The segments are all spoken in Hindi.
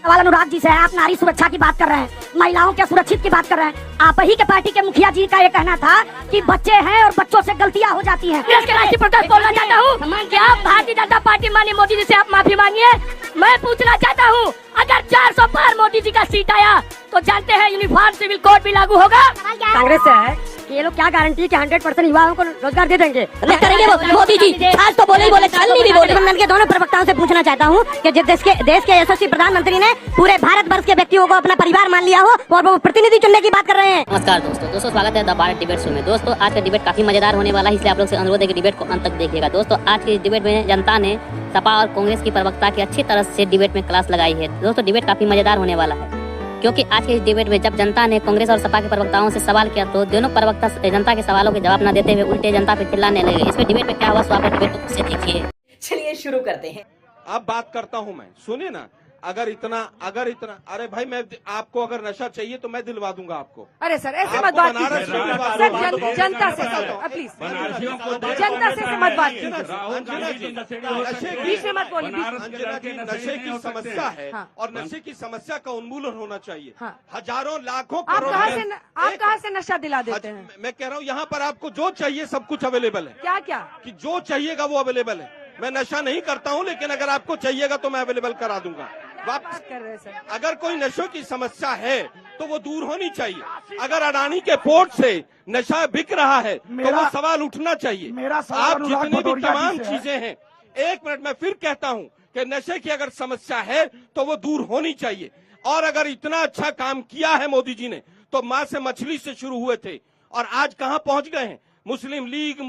सवाल अनुराग जी से है। आप नारी सुरक्षा की बात कर रहे हैं, महिलाओं के सुरक्षित की बात कर रहे हैं। आप ही के पार्टी के मुखिया जी का ये कहना था कि बच्चे हैं और बच्चों से गलतियां हो जाती हैं। देश के राष्ट्रीय प्रधान बोलना चाहता हूँ कि आप भारतीय जनता पार्टी माननीय मोदी जी से आप माफी मांगिए। मैं पूछना चाहता हूँ, अगर 400 पार मोदी जी का सीट आया तो जानते हैं यूनिफॉर्म सिविल कोड भी लागू होगा। कांग्रेस से है कि ये लोग क्या गारंटी कि 100% युवाओं को रोजगार दे देंगे? करेंगे मोदी जी। आज तो बोले ही बोले, कल नहीं भी बोले। गठबंधन के दोनों प्रवक्ताओं से पूछना चाहता हूँ कि देश के यशस्वी प्रधानमंत्री ने पूरे भारत वर्ष के व्यक्तियों को अपना परिवार मान लिया हो और वो प्रतिनिधि चुनने की बात कर रहे हैं। नमस्कार दोस्तों, स्वागत है द भारत डिबेट शो में। दोस्तों आज का डिबेट काफी मजेदार होने वाला है, इसलिए आप लोग से अनुरोध है कि डिबेट को अंत तक देखिएगा। दोस्तों आज के डिबेट में जनता ने सपा और कांग्रेस की प्रवक्ता की अच्छी तरह से डिबेट में क्लास लगाई है। दोस्तों डिबेट काफी मजेदार होने वाला है, क्योंकि आज के इस डिबेट में जब जनता ने कांग्रेस और सपा के प्रवक्ताओं से सवाल किया तो दोनों प्रवक्ता जनता के सवालों के जवाब न देते हुए उल्टे जनता पे चिल्लाने लगे। इसमें डिबेट में क्या हुआ, सो आप डिबेट को खुद से देखिए। चलिए शुरू करते हैं। अब बात करता हूं मैं, सुनिए ना। अगर इतना अरे भाई, मैं आपको अगर नशा चाहिए तो मैं दिलवा दूंगा आपको। अरे सर ऐसे मत बात कीजिए सर, जनता से प्लीज, जनता से मत बात कीजिए, बीच में मत बोलिए। अंजना जी, नशे की समस्या है और नशे की समस्या का उन्मूलन होना चाहिए। हजारों लाखों आप कहाँ से नशा दिला देते हैं? मैं कह रहा हूँ यहाँ पर आपको जो चाहिए सब कुछ अवेलेबल है। क्या क्या कि जो चाहिएगा वो अवेलेबल है। मैं नशा नहीं करता हूँ, लेकिन अगर आपको चाहिएगा तो मैं अवेलेबल करा दूंगा। वापस कर रहे हैं सर। अगर कोई नशों की समस्या है तो वो दूर होनी चाहिए। अगर अडानी के पोर्ट से नशा बिक रहा है तो वो सवाल उठना चाहिए। आप जितनी भी तमाम चीजें हैं, एक मिनट मैं फिर कहता हूँ कि नशे की अगर समस्या है तो वो दूर होनी चाहिए। और अगर इतना अच्छा काम किया है मोदी जी ने तो माँ से मछली से शुरू हुए थे और आज कहाँ पहुंच गए हैं। मुस्लिम लीग,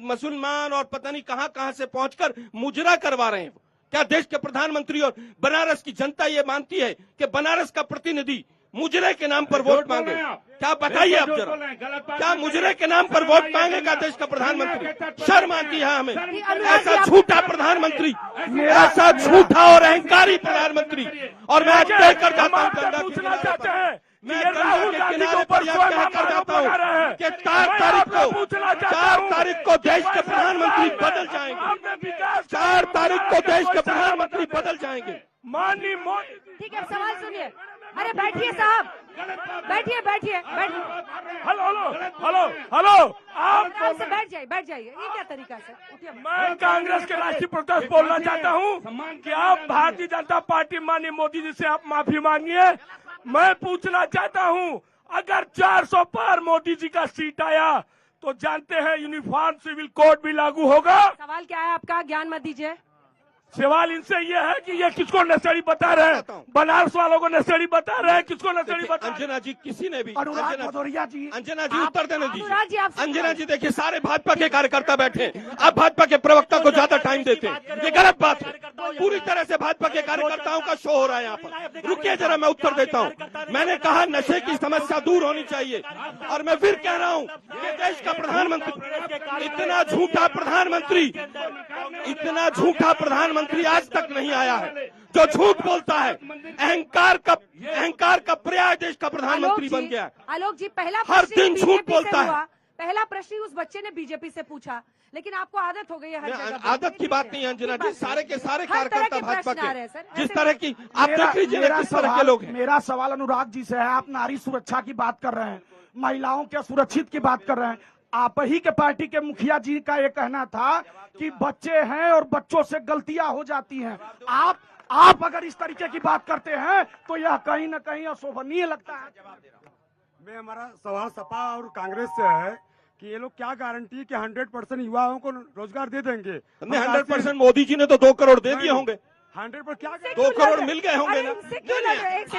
मुसलमान और पता नहीं कहां से पहुंचकर मुजरा करवा रहे हैं। क्या देश के प्रधानमंत्री और बनारस की जनता ये मानती है कि बनारस का प्रतिनिधि मुजरे के नाम पर वोट मांगे? क्या बताइए आप जरा, क्या मुजरे के नाम पर वोट मांगेगा देश का प्रधानमंत्री? शर्म आती है हमें। ऐसा झूठा प्रधानमंत्री, ऐसा झूठा और अहंकारी प्रधानमंत्री। और मैं आज तय कर जाता हूँ, मैं राहुल गांधी के ऊपर कर जाता हूँ कि 4 तारीख को देश के प्रधानमंत्री बदल जाएंगे। 4 तारीख को देश के प्रधानमंत्री बदल जाएंगे। माननीय मोदी, ठीक है, सवाल सुनिए। अरे बैठिए साहब, बैठिए। हेलो आप बैठ जाइए। ये क्या तरीका है? मैं कांग्रेस के राष्ट्रीय प्रवक्ता बोलना चाहता हूँ कि आप भारतीय जनता पार्टी माननीय मोदी जी से आप माफी मांगिए। मैं पूछना चाहता हूं, अगर 400 पार मोदी जी का सीट आया तो जानते हैं यूनिफॉर्म सिविल कोड भी लागू होगा। सवाल क्या है आपका? ज्ञान मत दीजिए। सवाल इनसे ये है कि ये किसको नशेड़ी बता रहे हैं? बनारस वालों को नशेड़ी बता रहे हैं, किसको नशेड़ी बता? अंजना जी, किसी ने भी अंजना जी उत्तर देने दीजिए। आप अंजना जी देखिए, सारे भाजपा के कार्यकर्ता बैठे हैं, आप भाजपा के प्रवक्ता को ज्यादा टाइम देते हैं, ये गलत बात है। पूरी तरह से भाजपा के कार्यकर्ताओं का शो हो रहा है यहाँ पर। रुकिए जरा, मैं उत्तर देता हूँ। मैंने कहा नशे की समस्या दूर होनी चाहिए और मैं फिर कह रहा हूँ कि देश का प्रधानमंत्री, इतना झूठा प्रधानमंत्री आज तक नहीं आया है जो झूठ बोलता है। अहंकार का पर्याय देश का प्रधानमंत्री बन गया। आलोक जी, पहला हर दिन झूठ बोलता है। पहला प्रश्न उस बच्चे ने बीजेपी से पूछा, लेकिन आपको आदत हो गई है हर जगह। आदत की बात नहीं है अंजना जी, सारे के सारे कार्यकर्ता भाजपा के जिस तरह की आप देख लीजिए किस तरह के लोग हैं। मेरा सवाल अनुराग जी से है। आप नारी सुरक्षा की बात कर रहे हैं, महिलाओं के सुरक्षित की बात कर रहे हैं। आप ही के पार्टी के मुखिया जी का ये कहना था कि बच्चे हैं और बच्चों से गलतियां हो जाती हैं। आप अगर इस तरीके की बात करते हैं तो यह कहीं न कहीं अशोभनीय लगता है। हमारा सवाल सपा और कांग्रेस से है कि ये लोग क्या गारंटी कि 100% युवाओं को रोजगार दे देंगे? 100% मोदी जी ने तो 2 करोड़ दे दिए होंगे। 100 पर क्या 2 करोड़ मिल गए होंगे ना?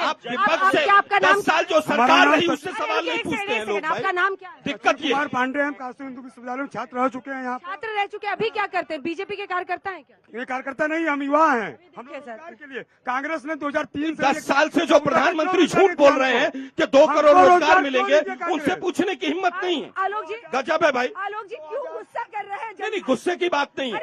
आप विपक्ष से 10 साल जो सरकार रही उससे सवाल नहीं पूछते हैं लोग। आपका नाम क्या है? दिक्कत ये कुमार पांडे, हम काशी हिंदू विश्वविद्यालय में छात्र रह चुके हैं। यहाँ छात्र रह चुके, अभी क्या करते हैं? बीजेपी के कार्यकर्ता हैं क्या? ये कार्यकर्ता नहीं, हम युवा हैं। हम सरकार के लिए कांग्रेस ने 2003 से 10 साल से जो प्रधानमंत्री झूठ बोल रहे हैं कि 2 करोड़ रोजगार मिलेंगे, उनसे पूछने की हिम्मत नहीं है। आलोक जी, गजब है भाई। आलोक जी क्यों गुस्सा कर रहे हैं? नहीं, गुस्से की बात नहीं है।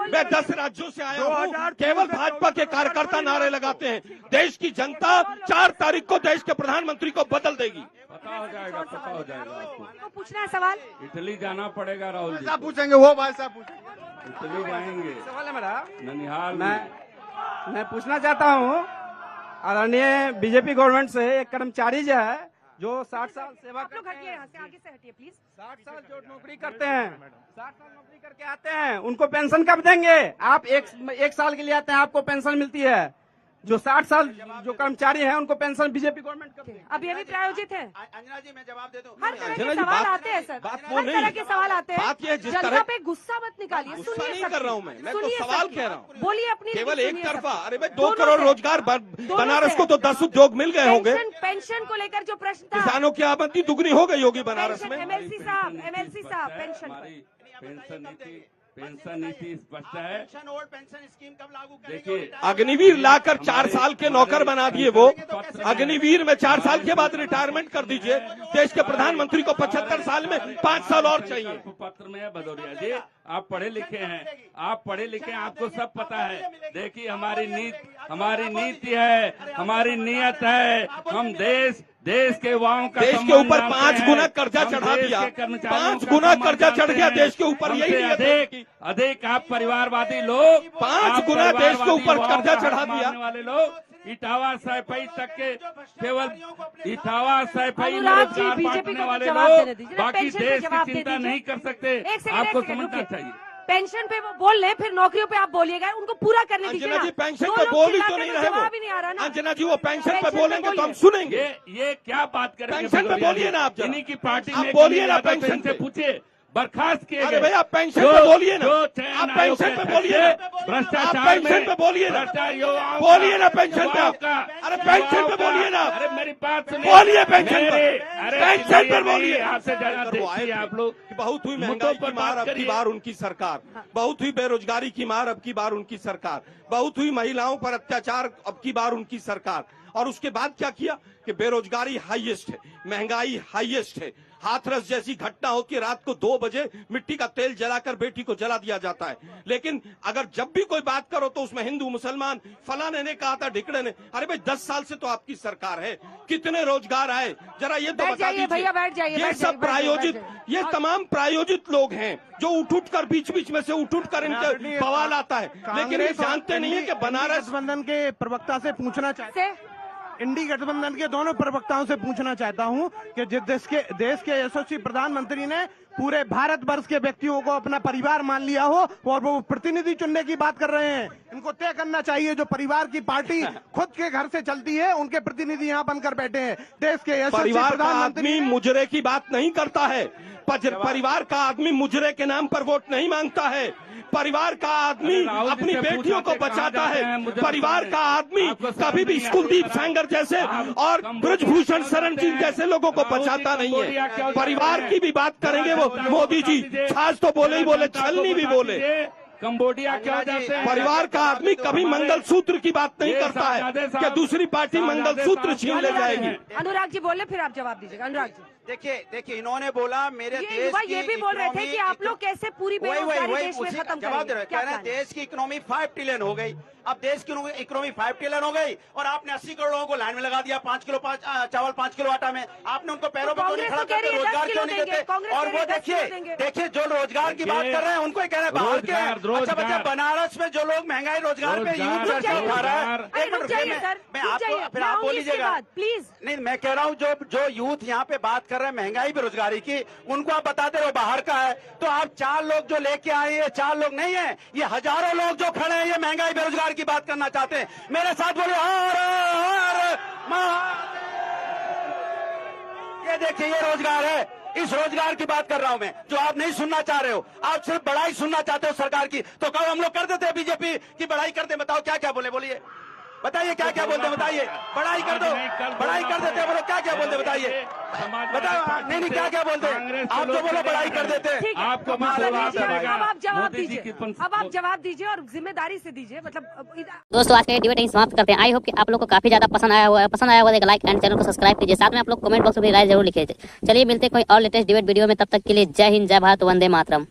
मैं 10 राज्यों से आया हूँ, केवल भाजपा के कार्यकर्ता नारे लगाते हैं। देश की जनता 4 तारीख को देश के प्रधानमंत्री को बदल देगी। पता हो जाएगा आपको पूछना है सवाल? इटली जाना पड़ेगा राहुल जी। पूछेंगे वो भाई साहब पूछेंगे। इटली जाएंगे। सवाल है मेरा, ननिहाल मैं पूछना चाहता हूँ आदरणीय बीजेपी गवर्नमेंट से एक कर्मचारी जो है जो 60 साल सेवा आप लोग करते हटिए हैं, यहाँ से, आगे से हटिए प्लीज। 60 साल जो नौकरी करते हैं, 60 साल नौकरी करके आते हैं, उनको पेंशन कब देंगे? आप एक साल के लिए आते हैं, आपको पेंशन मिलती है। जो 60 साल जो कर्मचारी हैं उनको पेंशन बीजेपी गवर्नमेंट करती है। अब ये भी प्रायोजित है। अंजना जी मैं जवाब दे दूं। हर तरह अंजना के जी, सवाल बात- आते हैं सर, बात वो हर नहीं तरह है। के सवाल आते हैं। बात ये है जिस जनता तरह- पे गुस्सा मत निकालिए, गुस्सा सुनिए नहीं सबकी। कर रहा हूं मैं तो सुनिए सवाल सबकी। कह रहा हूं। बोलिए अपनी, केवल लेकिन एक सुनिए तरफा। सबकी। अरे भाई 2 दोनों करोड़ से। रोजगार दोनों बनारस से। को तो 10 उद्योग मिल गए होंगे। पेंशन को लेकर जो प्रश्न था, किसानों की आमदनी दुगनी हो गई होगी बनारस में। एमएलसी साहब पेंशन पर। हमारी पेंशन नीति स्पष्ट है। पेंशन ओल्ड पेंशन स्कीम कब लागू करेंगे? देखिए, अग्निवीर लाकर 4 साल के नौकर बना दिए वो। अग्निवीर में 4 साल के बाद रिटायरमेंट कर दीजिए। देश के प्रधानमंत्री को 75 साल में 5 साल और चाहिए। पत्र में है भदौरिया जी, आप पढ़े लिखे हैं, आपको सब पता है। देखिए हमारी नीति है, हमारी नियत है। हम देश के युवाओं का देश के ऊपर 5 गुना कर्जा चढ़ा दिया। 5 गुना कर्जा चढ़ गया देश के ऊपर। यही नियत है। अधिक आप परिवारवादी लोग, 5 गुना देश के ऊपर कर्जा चढ़ा दिया। वाले लोग इटावा सैफई तक के केवल इटावा सैफई में अनुराग जी, रोजगार बीजेपी बांटने को वाले जवाब देने लोग दीजिए। बाकी पेंशन पे देश जवाब की दे चिंता दीजिए। नहीं कर सकते। एक सेकंड, आपको एक सेकंड, समझना रुकिए। चाहिए। पेंशन पे वो बोल रहे, फिर नौकरियों पे आप बोलिएगा, उनको पूरा करने दीजिए अंजना ना। जी पेंशन दो पे लोग बोल ही चिल्लाते तो नहीं तो रहे जवाब ही नहीं आ रहा वो। ना। अंजना जी वो पेंशन पे पेंशन पे बोलेंगे तो हम बोलिए। सुनेंगे। ये क्या बात करेंगे? पेंशन पे बोलिए ना आप जरा। इन्हीं की पार्टी आप में बोलिए ना यादव पेंशन से इनसे पे। पूछिए, बर्खास्त किए अरे गए। भैया आप पेंशन पे बोलिए ना। जो चयन आप आयोग पेंशन के पे अध्यक्ष बोलिए ना। भ्रष्टाचार आप पेंशन पे बोलिए ना। बोलिए ना पेंशन पे आप। अरे पेंशन पे बोलिए ना। अरे मेरी बात सुनिए। बोलिए पेंशन पे। अरे पेंशन पे बोलिए। आपसे जरा देखिए आप लोग। बहुत हुई महंगाई मुद्दों पर की मार बात अब की करिए। बार उनकी सरकार। बहुत हुई बेरोजगारी की मार अब की बार उनकी सरकार। बहुत हुई महिलाओं पर अत्याचार अब की बार उनकी सरकार। और उसके बाद क्या किया कि बेरोजगारी हाईएस्ट है, महंगाई हाईएस्ट है। हाथरस जैसी घटना होती है, रात को 2 बजे मिट्टी का तेल जलाकर बेटी को जला दिया जाता है। लेकिन अगर जब भी कोई बात करो तो उसमें हिंदू मुसलमान फलाने ने कहा था, ढिकड़े ने। अरे भाई 10 साल से तो आपकी सरकार है, कितने रोजगार आए जरा ये तो बैठ बता जाइए दीजिए। भैया, बैठ जाइए, ये बैठ सब जाइए, बैठ जाइए, प्रायोजित, बैठ जाइए। ये तमाम प्रायोजित लोग हैं जो उठ कर बीच में से उठ कर इनके बवाल आता है। लेकिन ये जानते नहीं है कि बनारस गठबंधन के प्रवक्ता से पूछना चाहिए, इंडी गठबंधन के दोनों प्रवक्ताओं से पूछना चाहता हूं कि जिस देश के यशस्वी प्रधानमंत्री ने पूरे भारत वर्ष के व्यक्तियों को अपना परिवार मान लिया हो और वो प्रतिनिधि चुनने की बात कर रहे हैं, इनको तय करना चाहिए जो परिवार की पार्टी खुद के घर से चलती है उनके प्रतिनिधि यहाँ बनकर बैठे हैं। देश के यशस्वी परिवार का प्रधानमंत्री आदमी मुजरे की बात नहीं करता है। परिवार का आदमी मुजरे के नाम पर वोट नहीं मांगता है। परिवार का आदमी अपनी बेटियों को बचाता है। परिवार का आदमी कभी भी कुलदीप सेंगर जैसे और ब्रजभूषण शरण जी जैसे लोगों को बचाता नहीं है। परिवार की भी बात करेंगे वो मोदी जी छाछ तो बोले ही बोले, छलनी भी बोले। कंबोडिया क्या जाते हैं? परिवार का आदमी कभी मंगलसूत्र की बात नहीं करता है कि दूसरी पार्टी मंगलसूत्र छीन ले जाएगी। अनुराग जी बोले, फिर आप जवाब दीजिएगा। अनुराग जी देखिए इन्होंने बोला मेरे देश की ये भी बोल रहे थे कि आप लोग कैसे पूरी बेरोजगारी देश में खत्म जवाब दे रहे करेंगे। कह रहे हैं देश की इकोनॉमी 5 ट्रिलियन हो गई। अब देश की इकोनॉमी 5 ट्रिलियन हो गई और आपने 80 करोड़ लोगों को लाइन में लगा दिया। 5 किलो चावल 5 किलो आटा में आपने उनको पैरों पर क्यों नहीं खड़ा करते? रोजगार क्यों नहीं देते? और वो देखिए जो रोजगार की बात कर रहे हैं उनको ही कह रहे हैं बाहर के। अच्छा बच्चा बनारस में जो लोग महंगाई रोजगार पे यूथ चर्चा उठा रहा है। एक मिनट मैं आपको फिर आप बोलीजिएगा प्लीज। नहीं मैं कह रहा हूँ जो यूथ यहाँ पे बात कर रहे हैं महंगाई बेरोजगारी की, उनको आप बताते रहो बाहर का है। तो आप 4 लोग जो लेके आए ये 4 लोग नहीं है, ये हजारों लोग जो खड़े हैं ये महंगाई बेरोजगार की बात करना चाहते हैं। मेरे साथ बोले ये देखिए ये रोजगार है, इस रोजगार की बात कर रहा हूं मैं जो आप नहीं सुनना चाह रहे हो। आप सिर्फ बढ़ाई सुनना चाहते हो सरकार की। तो कब हम लोग कर देते हैं बीजेपी की बढ़ाई करते? बताओ क्या क्या बोलिए बताइए क्या क्या बोलते बताइए। बढ़ाई कर दो, बढ़ाई कर देते बोलो क्या क्या बोलते बताइए। बताओ नहीं क्या क्या बोलते आप जो बोलो बढ़ाई कर देते। आपको अब आप जवाब दीजिए, अब आप जवाब दीजिए और जिम्मेदारी से दीजिए। मतलब दोस्तों आज का ये डिबेट यहीं समाप्त करते हैं। आई होप कि आप लोग को काफी ज्यादा पसंद आया होगा एक लाइक एंड चैनल को सब्सक्राइब कीजिए। साथ में आप लोग कमेंट बॉक्स में राय जरूर लिखिए। चलिए मिलते हैं कोई और लेटेस्ट डिबेट वीडियो में, तब तक के लिए जय हिंद, जय भारत, वंदे मातरम।